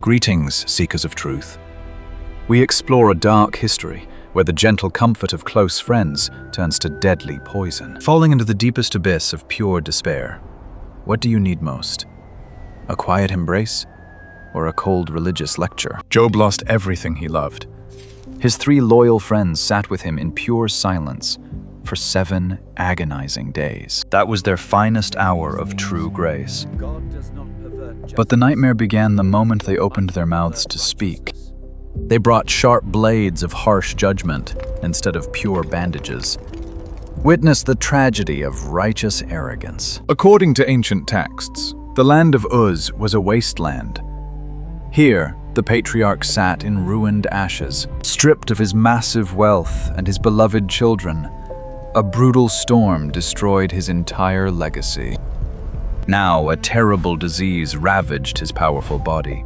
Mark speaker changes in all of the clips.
Speaker 1: Greetings, seekers of truth. We explore a dark history where the gentle comfort of close friends turns to deadly poison. Falling into the deepest abyss of pure despair, what do you need most? A quiet embrace or a cold religious lecture? Job lost everything he loved. His 3 loyal friends sat with him in pure silence for 7 agonizing days. That was their finest hour of true grace. But the nightmare began the moment they opened their mouths to speak. They brought sharp blades of harsh judgment instead of pure bandages. Witness the tragedy of righteous arrogance. According to ancient texts, the land of Uz was a wasteland. Here, the patriarch sat in ruined ashes, stripped of his massive wealth and his beloved children. A brutal storm destroyed his entire legacy. Now, a terrible disease ravaged his powerful body.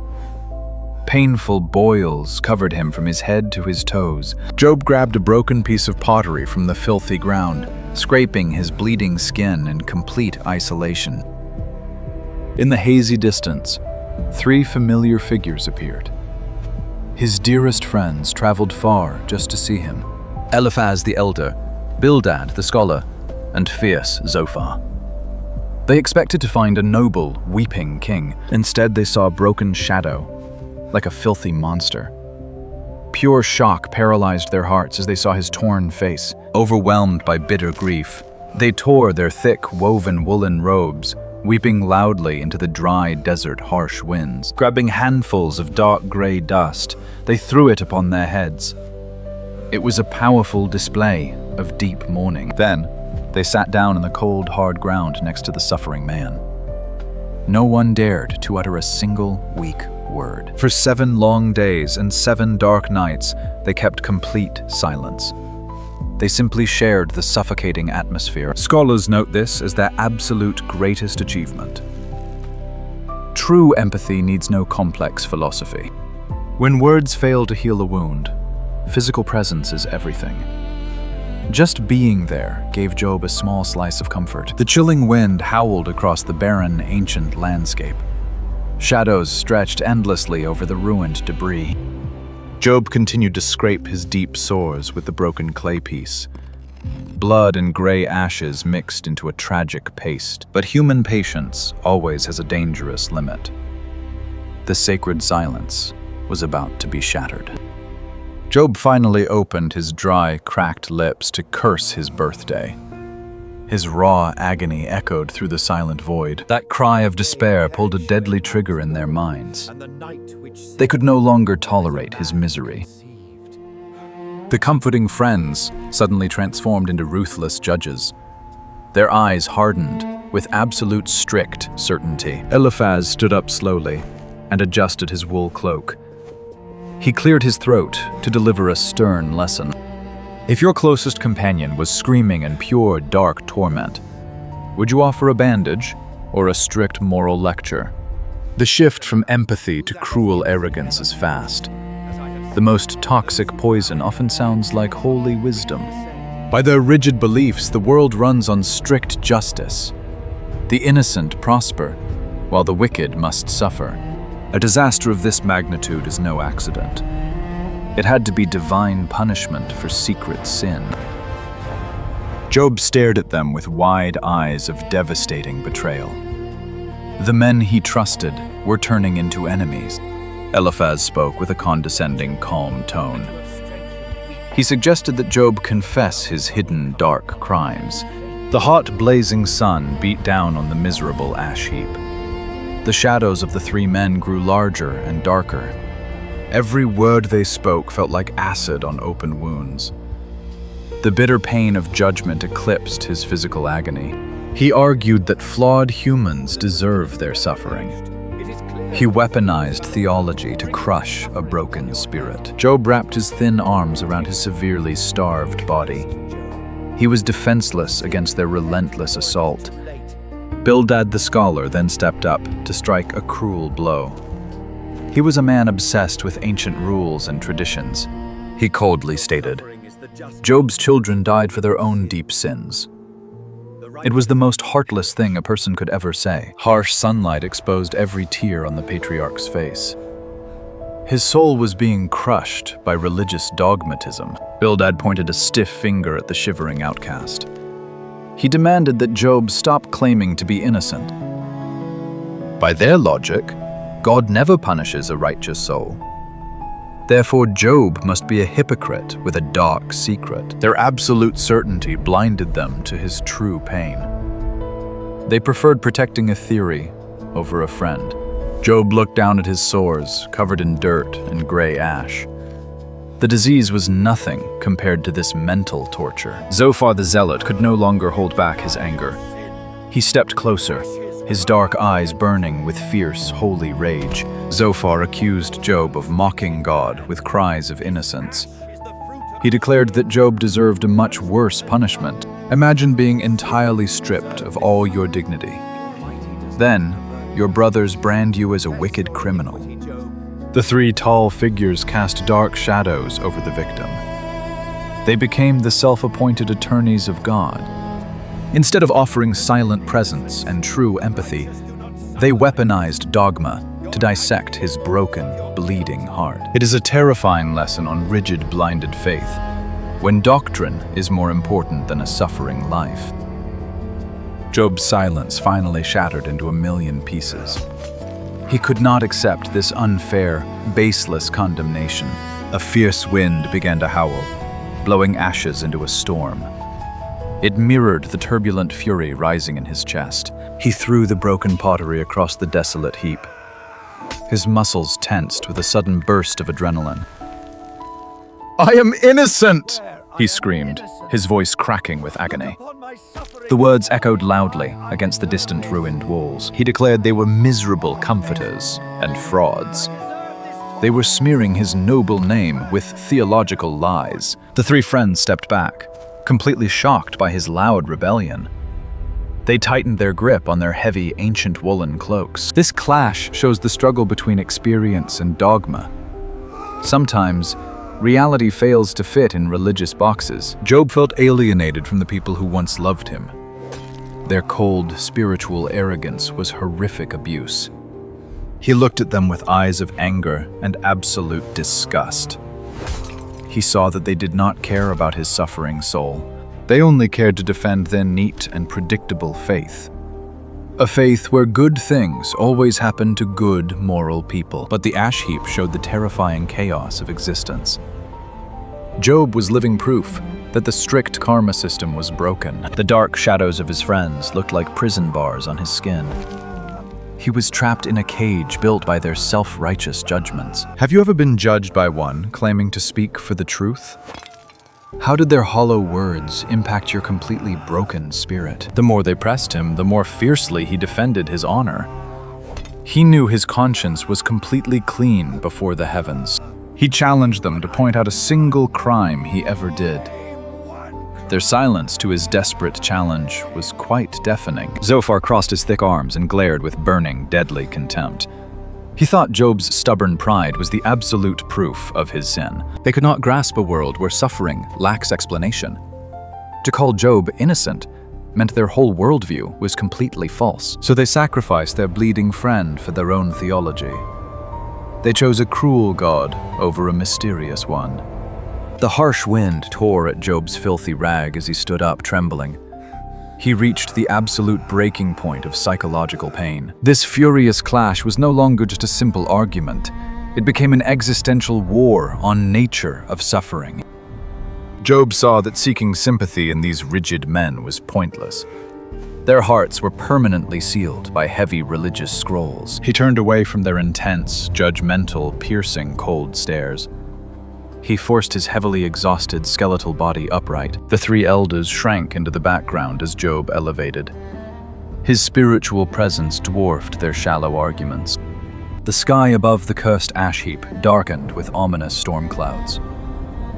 Speaker 1: Painful boils covered him from his head to his toes. Job grabbed a broken piece of pottery from the filthy ground, scraping his bleeding skin in complete isolation. In the hazy distance, 3 familiar figures appeared. His dearest friends traveled far just to see him. Eliphaz the elder, Bildad the scholar, and fierce Zophar. They expected to find a noble, weeping king. Instead, they saw a broken shadow, like a filthy monster. Pure shock paralyzed their hearts as they saw his torn face. Overwhelmed by bitter grief, they tore their thick, woven woolen robes, weeping loudly into the dry desert harsh winds. Grabbing handfuls of dark gray dust, they threw it upon their heads. It was a powerful display of deep mourning. Then, they sat down in the cold, hard ground next to the suffering man. No one dared to utter a single weak word. For 7 long days and 7 dark nights, they kept complete silence. They simply shared the suffocating atmosphere. Scholars note this as their absolute greatest achievement. True empathy needs no complex philosophy. When words fail to heal a wound, physical presence is everything. Just being there gave Job a small slice of comfort. The chilling wind howled across the barren, ancient landscape. Shadows stretched endlessly over the ruined debris. Job continued to scrape his deep sores with the broken clay piece. Blood and gray ashes mixed into a tragic paste. But human patience always has a dangerous limit. The sacred silence was about to be shattered. Job finally opened his dry, cracked lips to curse his birthday. His raw agony echoed through the silent void. That cry of despair pulled a deadly trigger in their minds. They could no longer tolerate his misery. The comforting friends suddenly transformed into ruthless judges. Their eyes hardened with absolute strict certainty. Eliphaz stood up slowly and adjusted his wool cloak. He cleared his throat to deliver a stern lesson. If your closest companion was screaming in pure, dark torment, would you offer a bandage or a strict moral lecture? The shift from empathy to cruel arrogance is fast. The most toxic poison often sounds like holy wisdom. By their rigid beliefs, the world runs on strict justice. The innocent prosper, while the wicked must suffer. A disaster of this magnitude is no accident. It had to be divine punishment for secret sin. Job stared at them with wide eyes of devastating betrayal. The men he trusted were turning into enemies. Eliphaz spoke with a condescending, calm tone. He suggested that Job confess his hidden, dark crimes. The hot, blazing sun beat down on the miserable ash heap. The shadows of the 3 men grew larger and darker. Every word they spoke felt like acid on open wounds. The bitter pain of judgment eclipsed his physical agony. He argued that flawed humans deserve their suffering. He weaponized theology to crush a broken spirit. Job wrapped his thin arms around his severely starved body. He was defenseless against their relentless assault. Bildad the scholar then stepped up to strike a cruel blow. He was a man obsessed with ancient rules and traditions. He coldly stated, Job's children died for their own deep sins. It was the most heartless thing a person could ever say. Harsh sunlight exposed every tear on the patriarch's face. His soul was being crushed by religious dogmatism. Bildad pointed a stiff finger at the shivering outcast. He demanded that Job stop claiming to be innocent. By their logic, God never punishes a righteous soul. Therefore, Job must be a hypocrite with a dark secret. Their absolute certainty blinded them to his true pain. They preferred protecting a theory over a friend. Job looked down at his sores, covered in dirt and gray ash. The disease was nothing compared to this mental torture. Zophar the zealot could no longer hold back his anger. He stepped closer, his dark eyes burning with fierce, holy rage. Zophar accused Job of mocking God with cries of innocence. He declared that Job deserved a much worse punishment. Imagine being entirely stripped of all your dignity. Then, your brothers brand you as a wicked criminal. The three tall figures cast dark shadows over the victim. They became the self-appointed attorneys of God. Instead of offering silent presence and true empathy, they weaponized dogma to dissect his broken, bleeding heart. It is a terrifying lesson on rigid, blinded faith, when doctrine is more important than a suffering life. Job's silence finally shattered into a million pieces. He could not accept this unfair, baseless condemnation. A fierce wind began to howl, blowing ashes into a storm. It mirrored the turbulent fury rising in his chest. He threw the broken pottery across the desolate heap. His muscles tensed with a sudden burst of adrenaline. "I am innocent!" he screamed, his voice cracking with agony. The words echoed loudly against the distant ruined walls. He declared they were miserable comforters and frauds. They were smearing his noble name with theological lies. The three friends stepped back, completely shocked by his loud rebellion. They tightened their grip on their heavy, ancient woolen cloaks. This clash shows the struggle between experience and dogma. Sometimes, reality fails to fit in religious boxes. Job felt alienated from the people who once loved him. Their cold, spiritual arrogance was horrific abuse. He looked at them with eyes of anger and absolute disgust. He saw that they did not care about his suffering soul. They only cared to defend their neat and predictable faith. A faith where good things always happen to good, moral people. But the ash heap showed the terrifying chaos of existence. Job was living proof that the strict karma system was broken. The dark shadows of his friends looked like prison bars on his skin. He was trapped in a cage built by their self-righteous judgments. Have you ever been judged by one claiming to speak for the truth? How did their hollow words impact your completely broken spirit? The more they pressed him, the more fiercely he defended his honor. He knew his conscience was completely clean before the heavens. He challenged them to point out a single crime he ever did. Their silence to his desperate challenge was quite deafening. Zophar crossed his thick arms and glared with burning, deadly contempt. He thought Job's stubborn pride was the absolute proof of his sin. They could not grasp a world where suffering lacks explanation. To call Job innocent meant their whole worldview was completely false. So they sacrificed their bleeding friend for their own theology. They chose a cruel God over a mysterious one. The harsh wind tore at Job's filthy rag as he stood up, trembling. He reached the absolute breaking point of psychological pain. This furious clash was no longer just a simple argument. It became an existential war on nature of suffering. Job saw that seeking sympathy in these rigid men was pointless. Their hearts were permanently sealed by heavy religious scrolls. He turned away from their intense, judgmental, piercing, cold stares. He forced his heavily exhausted skeletal body upright. The three elders shrank into the background as Job elevated. His spiritual presence dwarfed their shallow arguments. The sky above the cursed ash heap darkened with ominous storm clouds.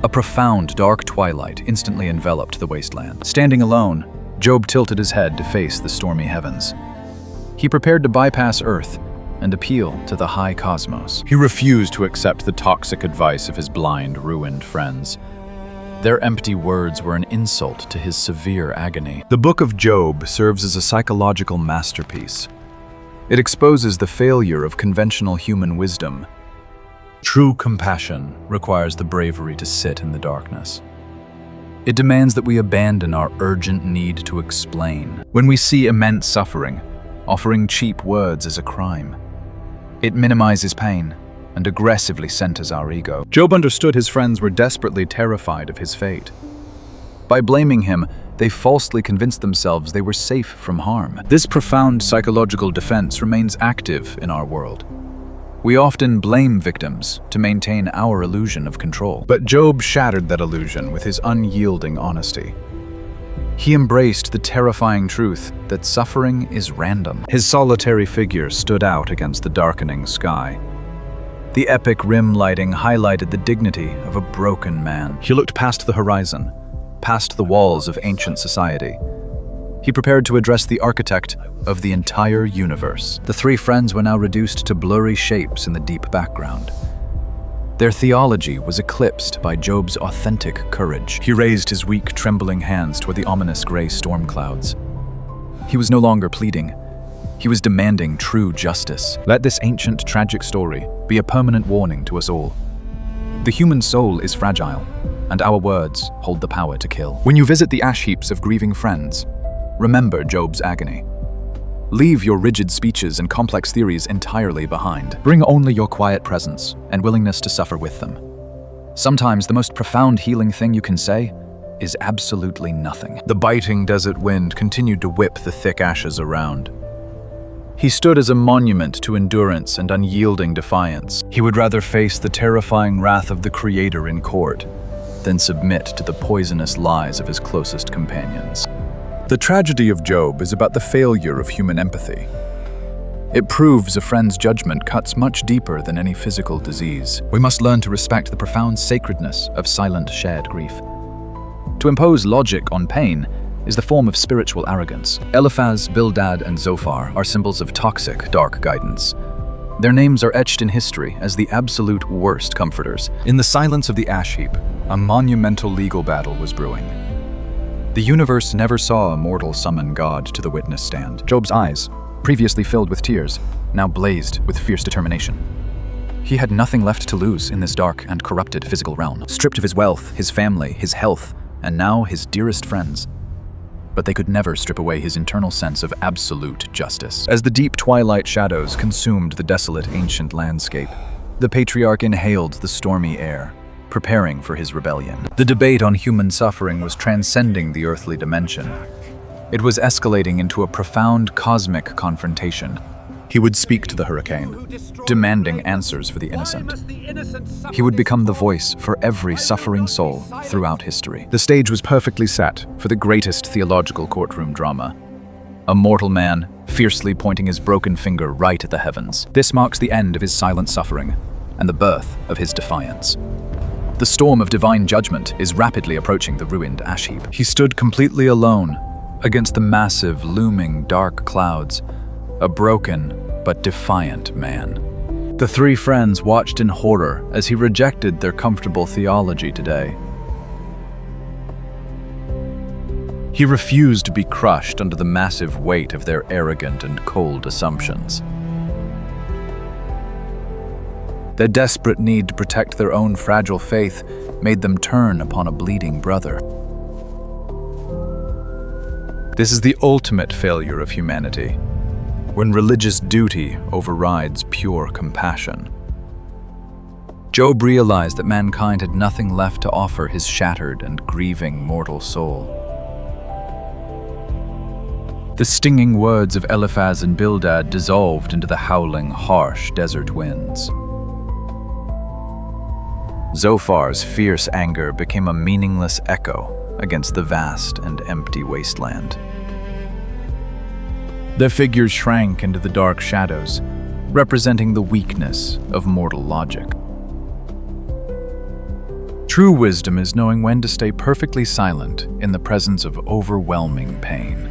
Speaker 1: A profound dark twilight instantly enveloped the wasteland. Standing alone, Job tilted his head to face the stormy heavens. He prepared to bypass Earth and appeal to the high cosmos. He refused to accept the toxic advice of his blind, ruined friends. Their empty words were an insult to his severe agony. The Book of Job serves as a psychological masterpiece. It exposes the failure of conventional human wisdom. True compassion requires the bravery to sit in the darkness. It demands that we abandon our urgent need to explain. When we see immense suffering, offering cheap words is a crime. It minimizes pain and aggressively centers our ego. Job understood his friends were desperately terrified of his fate. By blaming him, they falsely convinced themselves they were safe from harm. This profound psychological defense remains active in our world. We often blame victims to maintain our illusion of control. But Job shattered that illusion with his unyielding honesty. He embraced the terrifying truth that suffering is random. His solitary figure stood out against the darkening sky. The epic rim lighting highlighted the dignity of a broken man. He looked past the horizon, past the walls of ancient society. He prepared to address the architect of the entire universe. The three friends were now reduced to blurry shapes in the deep background. Their theology was eclipsed by Job's authentic courage. He raised his weak, trembling hands toward the ominous gray storm clouds. He was no longer pleading. He was demanding true justice. Let this ancient, tragic story be a permanent warning to us all. The human soul is fragile, and our words hold the power to kill. When you visit the ash heaps of grieving friends, remember Job's agony. Leave your rigid speeches and complex theories entirely behind. Bring only your quiet presence and willingness to suffer with them. Sometimes the most profound healing thing you can say is absolutely nothing. The biting desert wind continued to whip the thick ashes around. He stood as a monument to endurance and unyielding defiance. He would rather face the terrifying wrath of the Creator in court than submit to the poisonous lies of his closest companions. The tragedy of Job is about the failure of human empathy. It proves a friend's judgment cuts much deeper than any physical disease. We must learn to respect the profound sacredness of silent, shared grief. To impose logic on pain is the form of spiritual arrogance. Eliphaz, Bildad, and Zophar are symbols of toxic, dark guidance. Their names are etched in history as the absolute worst comforters. In the silence of the ash heap, a monumental legal battle was brewing. The universe never saw a mortal summon God to the witness stand. Job's eyes, previously filled with tears, now blazed with fierce determination. He had nothing left to lose in this dark and corrupted physical realm, stripped of his wealth, his family, his health, and now his dearest friends. But they could never strip away his internal sense of absolute justice. As the deep twilight shadows consumed the desolate ancient landscape, the patriarch inhaled the stormy air, preparing for his rebellion. The debate on human suffering was transcending the earthly dimension. It was escalating into a profound cosmic confrontation. He would speak to the hurricane, demanding answers for the innocent. He would become the voice for every suffering soul throughout history. The stage was perfectly set for the greatest theological courtroom drama. A mortal man, fiercely pointing his broken finger right at the heavens. This marks the end of his silent suffering and the birth of his defiance. The storm of divine judgment is rapidly approaching the ruined ash heap. He stood completely alone against the massive, looming, dark clouds, a broken but defiant man. The three friends watched in horror as he rejected their comfortable theology today. He refused to be crushed under the massive weight of their arrogant and cold assumptions. Their desperate need to protect their own fragile faith made them turn upon a bleeding brother. This is the ultimate failure of humanity, when religious duty overrides pure compassion. Job realized that mankind had nothing left to offer his shattered and grieving mortal soul. The stinging words of Eliphaz and Bildad dissolved into the howling, harsh desert winds. Zophar's fierce anger became a meaningless echo against the vast and empty wasteland. Their figures shrank into the dark shadows, representing the weakness of mortal logic. True wisdom is knowing when to stay perfectly silent in the presence of overwhelming pain.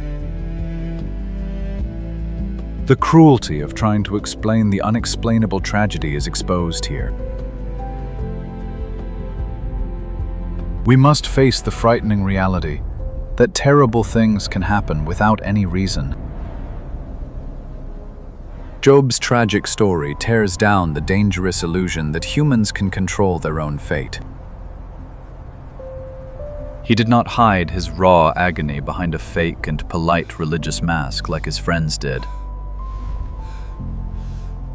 Speaker 1: The cruelty of trying to explain the unexplainable tragedy is exposed here. We must face the frightening reality that terrible things can happen without any reason. Job's tragic story tears down the dangerous illusion that humans can control their own fate. He did not hide his raw agony behind a fake and polite religious mask like his friends did.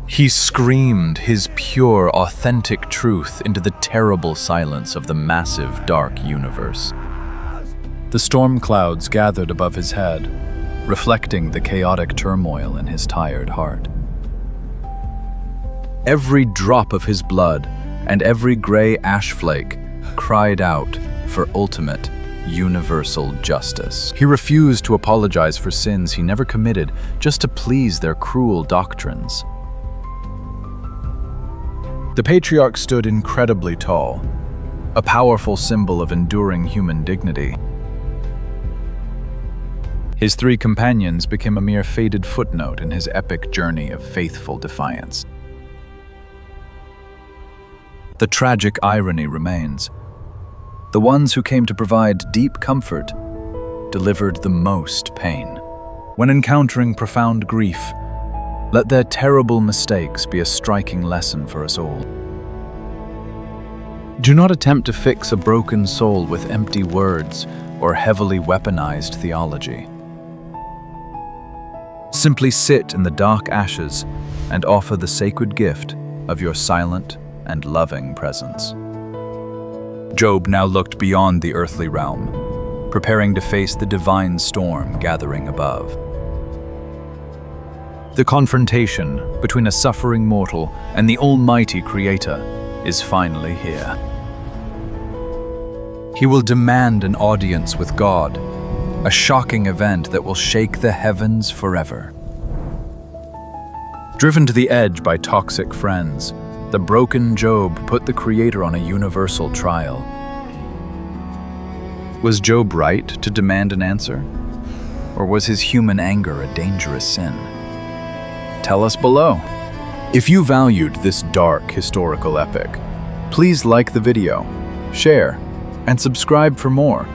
Speaker 1: He screamed his pure, authentic truth into the terrible silence of the massive, dark universe. The storm clouds gathered above his head, reflecting the chaotic turmoil in his tired heart. Every drop of his blood and every gray ash flake cried out for ultimate, universal justice. He refused to apologize for sins he never committed just to please their cruel doctrines. The patriarch stood incredibly tall, a powerful symbol of enduring human dignity. His three companions became a mere faded footnote in his epic journey of faithful defiance. The tragic irony remains. The ones who came to provide deep comfort delivered the most pain. When encountering profound grief, let their terrible mistakes be a striking lesson for us all. Do not attempt to fix a broken soul with empty words or heavily weaponized theology. Simply sit in the dark ashes and offer the sacred gift of your silent and loving presence. Job now looked beyond the earthly realm, preparing to face the divine storm gathering above. The confrontation between a suffering mortal and the Almighty Creator is finally here. He will demand an audience with God, a shocking event that will shake the heavens forever. Driven to the edge by toxic friends, the broken Job put the Creator on a universal trial. Was Job right to demand an answer? Or was his human anger a dangerous sin? Tell us below. If you valued this dark historical epic, please like the video, share, and subscribe for more.